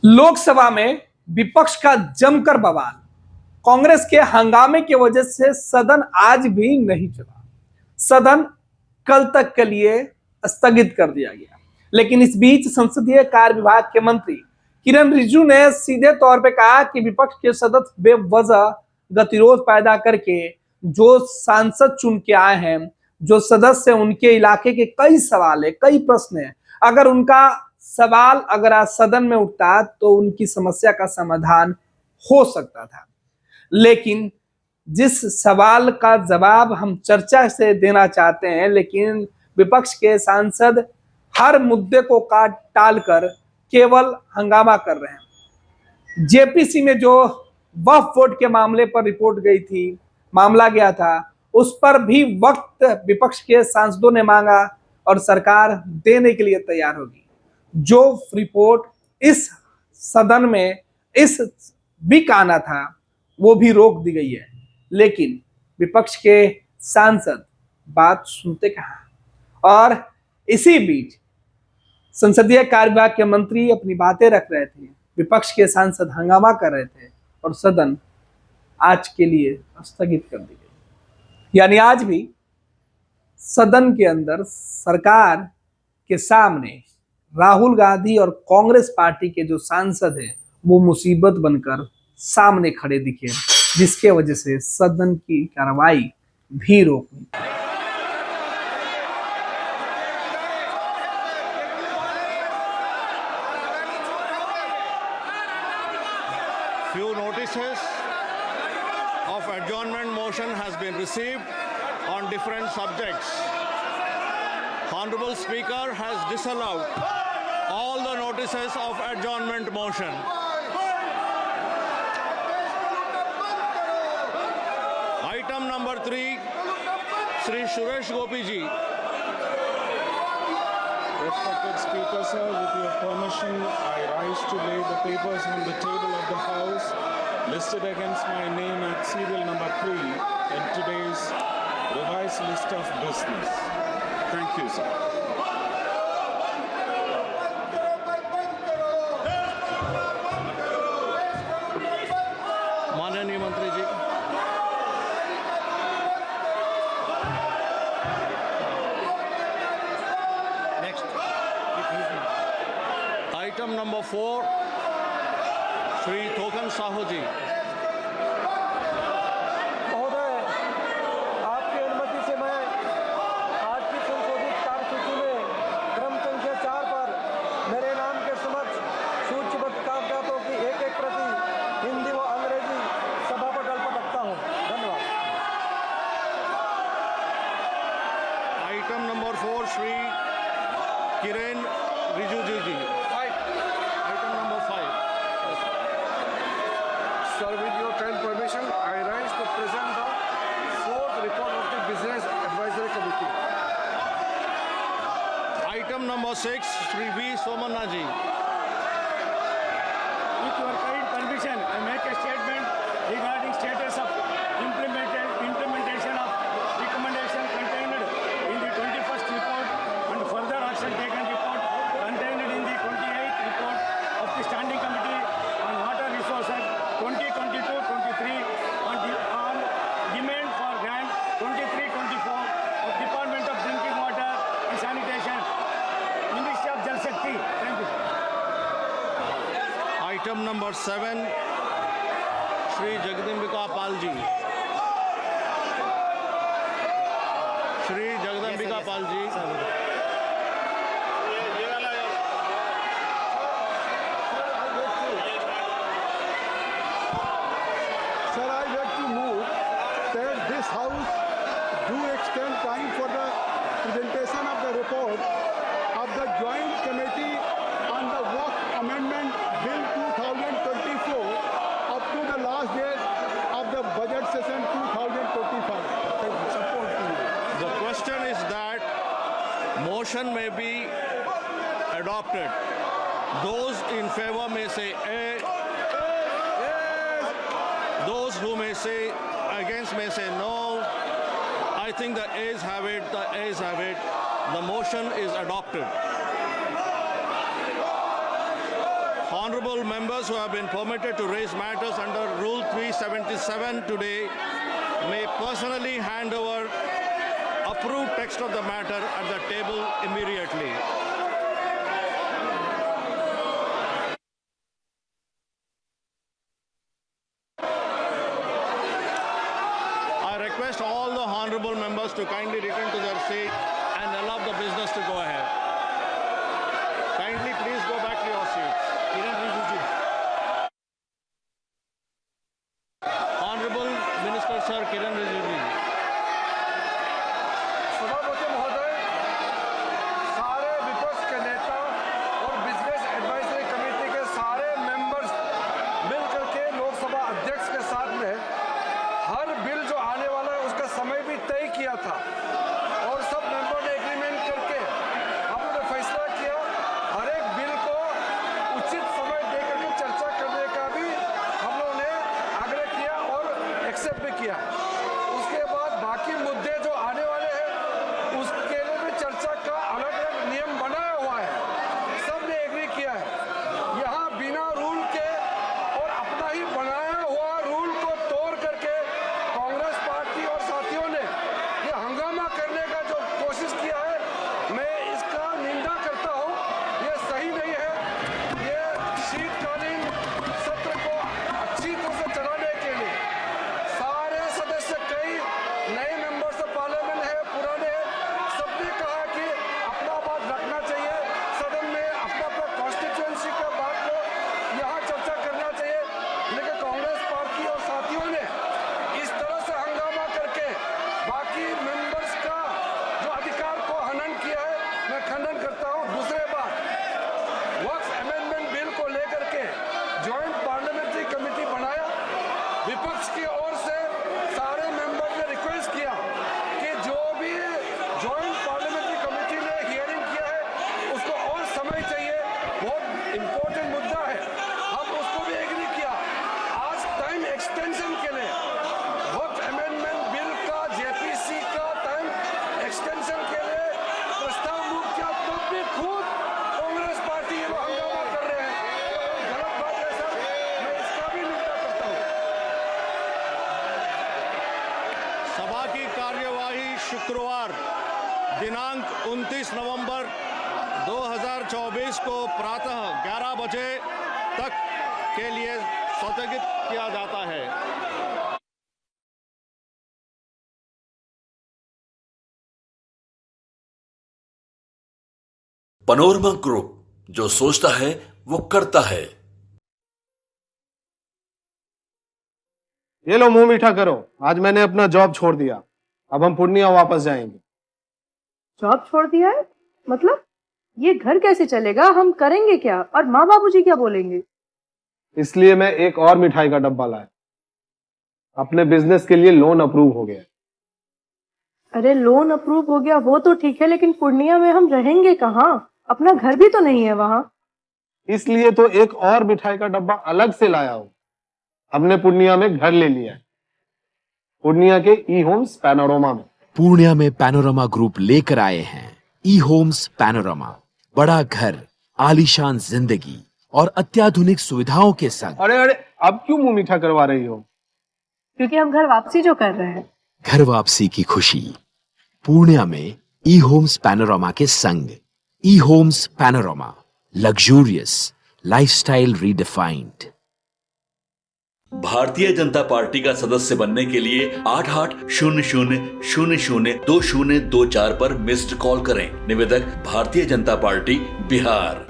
लोकसभा में विपक्ष का जमकर बवाल। कांग्रेस के हंगामे की वजह से सदन आज भी नहीं चला। सदन कल तक के लिए स्थगित कर दिया गया। लेकिन इस बीच संसदीय कार्य विभाग के मंत्री किरण रिजिजू ने सीधे तौर पे कहा कि विपक्ष के सदस्य बेवजह गतिरोध पैदा करके जो सांसद चुन के आए हैं, जो सदस्य उनके इलाके के कई सवाल है, कई प्रश्न है, अगर उनका सवाल अगर आज सदन में उठता तो उनकी समस्या का समाधान हो सकता था। लेकिन जिस सवाल का जवाब हम चर्चा से देना चाहते हैं, लेकिन विपक्ष के सांसद हर मुद्दे को काट टाल कर केवल हंगामा कर रहे हैं। जेपीसी में जो वक्फ बोर्ड के मामले पर रिपोर्ट गई थी, मामला गया था, उस पर भी वक्त विपक्ष के सांसदों ने मांगा और सरकार देने के लिए तैयार होगी। जो रिपोर्ट इस सदन में इस वीक आना था वो भी रोक दी गई है। लेकिन विपक्ष के सांसद बात सुनते कहां। और इसी बीच संसदीय कार्य विभाग के मंत्री अपनी बातें रख रहे थे, विपक्ष के सांसद हंगामा कर रहे थे और सदन आज के लिए स्थगित कर दी गई। यानी आज भी सदन के अंदर सरकार के सामने राहुल गांधी और कांग्रेस पार्टी के जो सांसद हैं वो मुसीबत बनकर सामने खड़े दिखे, जिसके वजह से सदन की कार्रवाई भी रोक दी। Few notices of adjournment motion has been received on different subjects. Honorable Speaker has disallowed all the notices of adjournment motion. Item number 3, Shri Suresh Gopi ji. Respected Speaker, sir, with your permission, I rise to lay the papers on the table of the House listed against my name at serial number 3 in today's revised list of business. Thank you, sir. माननीय मंत्री जी, item number 4, Shri थोकन साहू जी। महोदय, आपकी अनुमति से मैं आज की संशोधित कार्यसूची में क्रम संख्या 4 पर मेरे नाम के समक्ष सूचीबद्ध कागजातों की एक प्रति हिंदी व अंग्रेजी सभा पटल पर रखता हूँ। धन्यवाद। Item number 4, Shri Kiren Rijiju ji. Item number 5। Sir, with your kind permission, I rise to present the fourth report of the Business Advisory Committee. Item number 6, Shri V Somanna ji. With your kind permission, I make a statement regarding status of implementation of recommendation contained in the 21st report and further action taken report contained in the 28th report of the Standing Committee on Water Resources 2022-23 on demand for grant 23-24 of Department of Drinking Water and Sanitation, Ministry of Jal Shakti. Thank you. Item number 7, Shri Jagdambika Pal ji. Shri Jagdambika Pal ji. Sir, I beg to move that this House do extend time for the presentation of the report of the Joint Committee on the Work Amendment Bill 2024 up to the last date of the budget session 2025. Thank you. Support to you. The question is that motion may be adopted. Those in favor may say A. Those who may say against may say no. I think the ayes have it. The ayes have it. The motion is adopted. honorable members who have been permitted to raise matters under Rule 377 today may personally hand over approved text of the matter at the table immediately. I request all the honorable members to kindly return to their seat and allow the business to go ahead. Kindly please go back to your seats. Honorable Minister Sir Kiran Rijiju. सभापति महोदय, सारे विपक्ष के नेता और business advisory committee के सारे members मिलकर के लोकसभा अध्यक्ष के साथ में हर बिल जो आने वाला है उसका समय भी तय किया था और सब मेंबर ने एग्रीमेंट करके हम लोगों ने फैसला किया हर एक बिल को उचित समय देकर के चर्चा करने का भी हम लोगों ने आग्रह किया और एक्सेप्ट भी किया। उसके बाद बाकी मुद्दे जो आने वाले हैं उसके लिए भी चर्चा का अलग अलग नियम बनाया हुआ है, सबने एग्री किया है। यहाँ बिना रूल के और अपना ही बनाया हुआ रूल को तोड़ करके कांग्रेस पार्टी और साथियों ने ये हंगामा करने का जो कोशिश किया है, मैं इसका निंदा करता हूँ। ये सही नहीं है। ये शीतकालीन सत्र को अच्छी तरह से चलाने के लिए सारे सदस्य, कई नए मेंबर्स ऑफ पार्लियामेंट है, पुराने हैं, सबने कहा कि अपना बात रखना चाहिए सदन में, अपना अपना कॉन्स्टिट्यूएंसी का बात को यहाँ चर्चा करना चाहिए। लेकिन कांग्रेस पार्टी और साथियों ने इस तरह से हंगामा करके बाकी मेंबर्स का जो अधिकार को हनन किया है, मैं खंडन करता हूँ। दूसरे बात, वक्फ अमेंडमेंट बिल को लेकर के ज्वाइंट पार्लियामेंट्री कमेटी बनाया। विपक्ष की ओर से सारे मेंबर ने रिक्वेस्ट किया कि जो भी ज्वाइंट पार्लियामेंट्री कमेटी ने हियरिंग किया है उसको और समय चाहिए, बहुत इंपॉर्टेंट मुद्दा है, हम उसको भी एग्री किया। आज टाइम एक्सटेंशन के लिए वक्त अमेंडमेंट बिल का जेपीसी का टाइम एक्सटेंशन के लिए प्रस्ताव मूव किया, तब भी खुद कांग्रेस पार्टी ये लोग हंगामा कर रहे हैं। गलत बात है सर, मैं इसका भी निंदा करता हूँ। सभा की कार्यवाही शुक्रवार दिनांक 29 नवंबर 2024 को प्रातः 11 बजे तक के लिए स्थगित किया जाता है। पनोरमा ग्रुप, जो सोचता है वो करता है। ये लो मुंह मीठा करो, आज मैंने अपना जॉब छोड़ दिया, अब हम पूर्णिया वापस जाएंगे। जॉब छोड़ दिया है? मतलब ये घर कैसे चलेगा? हम करेंगे क्या? और माँ बाबूजी क्या बोलेंगे? इसलिए मैं एक और मिठाई का डब्बा लाया। अपने बिजनेस के लिए लोन अप्रूव हो गया। अरे लोन अप्रूव हो गया वो तो ठीक है, लेकिन पूर्णिया में हम रहेंगे कहाँ? अपना घर भी तो नहीं है वहाँ। इसलिए तो एक और मिठाई का डब्बा अलग से लाया हूँ। हमने पूर्णिया में घर ले लिया है, पूर्णिया के ई होम्स पैनोरमा में। पूर्णिया में पैनोरमा ग्रुप लेकर आए हैं ई होम्स पैनोरमा। बड़ा घर, आलीशान जिंदगी और अत्याधुनिक सुविधाओं के संग। अरे अरे, अब क्यों मुंह मीठा करवा रही हो? क्योंकि हम घर वापसी जो कर रहे हैं। घर वापसी की खुशी पूर्णिया में ई होम्स पैनोरमा के संग। E homes panorama, luxurious lifestyle redefined. Bharatiya Janata party का सदस्य बनने के लिए 8800002024 पर मिस्ड कॉल करें। निवेदक, भारतीय जनता पार्टी, बिहार।